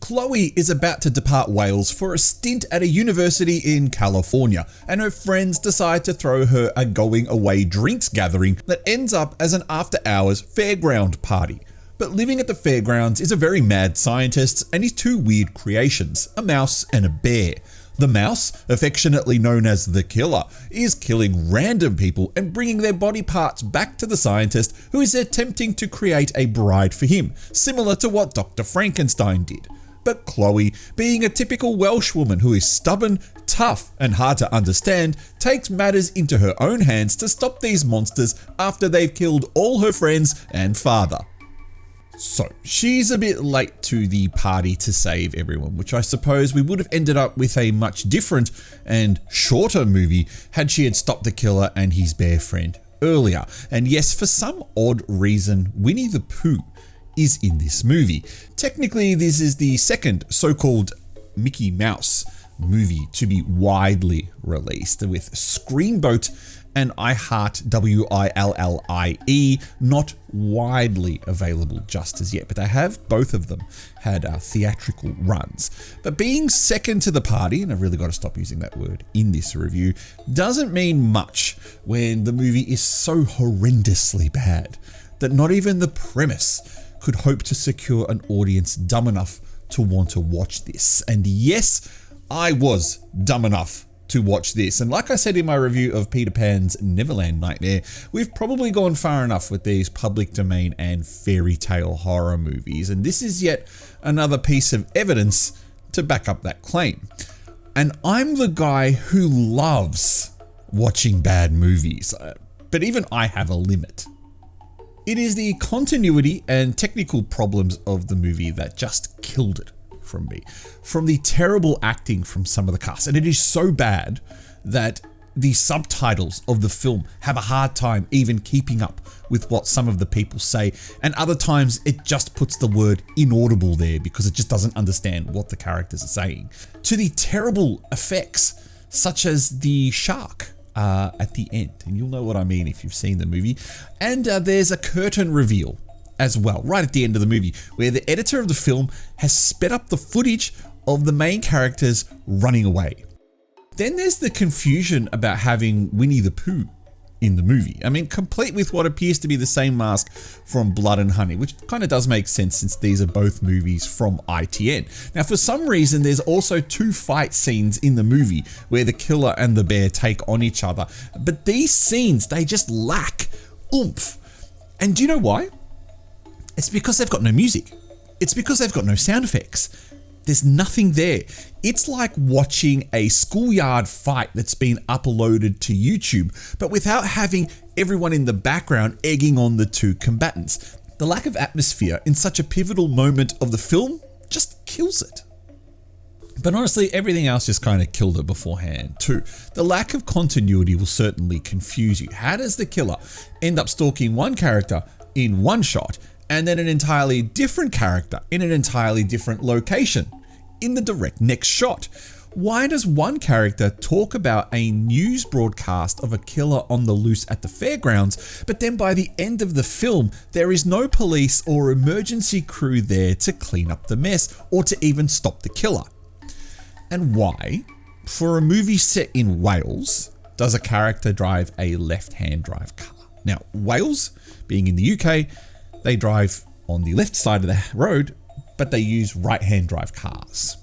Chloe is about to depart Wales for a stint at a university in California, and her friends decide to throw her a going away drinks gathering that ends up as an after-hours fairground party. But living at the fairgrounds is a very mad scientist and his two weird creations, a mouse and a bear. The mouse, affectionately known as the killer, is killing random people and bringing their body parts back to the scientist, who is attempting to create a bride for him, similar to what Dr. Frankenstein did. But Chloe, being a typical Welsh woman who is stubborn, tough, and hard to understand, takes matters into her own hands to stop these monsters after they've killed all her friends and father. So, she's a bit late to the party to save everyone, which I suppose we would have ended up with a much different and shorter movie had she had stopped the killer and his bear friend earlier. And yes, for some odd reason, Winnie the Pooh is in this movie. Technically, this is the second so-called Mickey Mouse movie to be widely released, with Screamboat and I Heart WILLIE not widely available just as yet, but they have both of them had theatrical runs. But being second to the party, and I've really got to stop using that word in this review, doesn't mean much when the movie is so horrendously bad that not even the premise could hope to secure an audience dumb enough to want to watch this. And yes, I was dumb enough to watch this. And like I said in my review of Peter Pan's Neverland Nightmare, we've probably gone far enough with these public domain and fairy tale horror movies. And this is yet another piece of evidence to back up that claim. And I'm the guy who loves watching bad movies, but even I have a limit. It is the continuity and technical problems of the movie that just killed it from me. From the terrible acting from some of the cast, and it is so bad that the subtitles of the film have a hard time even keeping up with what some of the people say, and other times it just puts the word inaudible there because it just doesn't understand what the characters are saying. To the terrible effects, such as the shark at the end, and you'll know what I mean if you've seen the movie. And there's a curtain reveal as well, right at the end of the movie, where the editor of the film has sped up the footage of the main characters running away. Then there's the confusion about having Winnie the Pooh in the movie. I mean, complete with what appears to be the same mask from Blood and Honey, which kind of does make sense since these are both movies from ITN. Now, for some reason, there's also two fight scenes in the movie where the killer and the bear take on each other. But these scenes, they just lack oomph. And do you know why? It's because they've got no music. It's because they've got no sound effects. There's nothing there. It's like watching a schoolyard fight that's been uploaded to YouTube, but without having everyone in the background egging on the two combatants. The lack of atmosphere in such a pivotal moment of the film just kills it. But honestly, everything else just kind of killed it beforehand too. The lack of continuity will certainly confuse you. How does the killer end up stalking one character in one shot and then an entirely different character in an entirely different location in the direct next shot? Why does one character talk about a news broadcast of a killer on the loose at the fairgrounds, but then by the end of the film, there is no police or emergency crew there to clean up the mess or to even stop the killer? And why, for a movie set in Wales, does a character drive a left-hand drive car? Now, Wales, being in the UK, they drive on the left side of the road, but they use right-hand drive cars.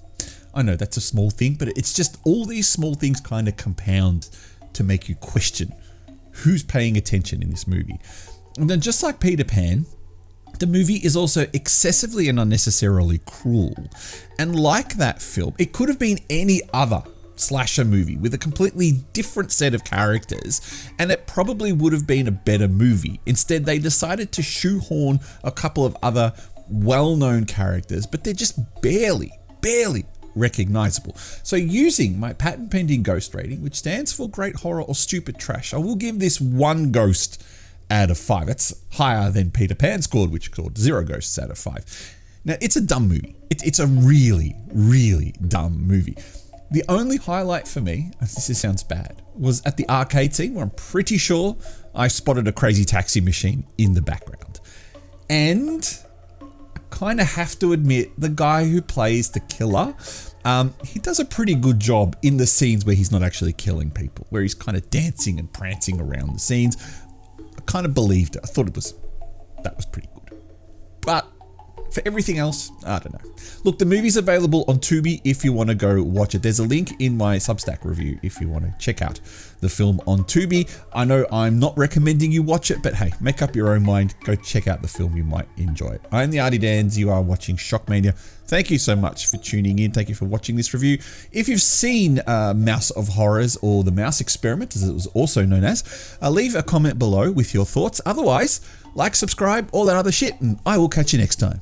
I know that's a small thing, but it's just all these small things kind of compound to make you question who's paying attention in this movie. And then just like Peter Pan, the movie is also excessively and unnecessarily cruel. And like that film, it could have been any other slasher movie with a completely different set of characters, and it probably would have been a better movie. Instead, they decided to shoehorn a couple of other well-known characters, but they're just barely recognizable. So using my patent pending ghost rating, which stands for great horror or stupid trash, I will give this 1 ghost out of 5. That's higher than Peter Pan scored, which scored 0 ghosts out of 5. Now, it's a dumb movie. It's a really, really dumb movie. The only highlight for me, this sounds bad, was at the arcade scene where I'm pretty sure I spotted a crazy taxi machine in the background. And a kind of have to admit, the guy who plays the killer, he does a pretty good job in the scenes where he's not actually killing people, where he's kind of dancing and prancing around the scenes. I kind of believed it. I thought that was pretty good. But for everything else, I don't know. Look, the movie's available on Tubi if you want to go watch it. There's a link in my Substack review if you want to check out the film on Tubi. I know I'm not recommending you watch it, but hey, make up your own mind. Go check out the film. You might enjoy it. I'm the Artie Dans. You are watching Shockmania. Thank you so much for tuning in. Thank you for watching this review. If you've seen Mouse of Horrors, or The Mouse Experiment, as it was also known as, leave a comment below with your thoughts. Otherwise, like, subscribe, all that other shit, and I will catch you next time.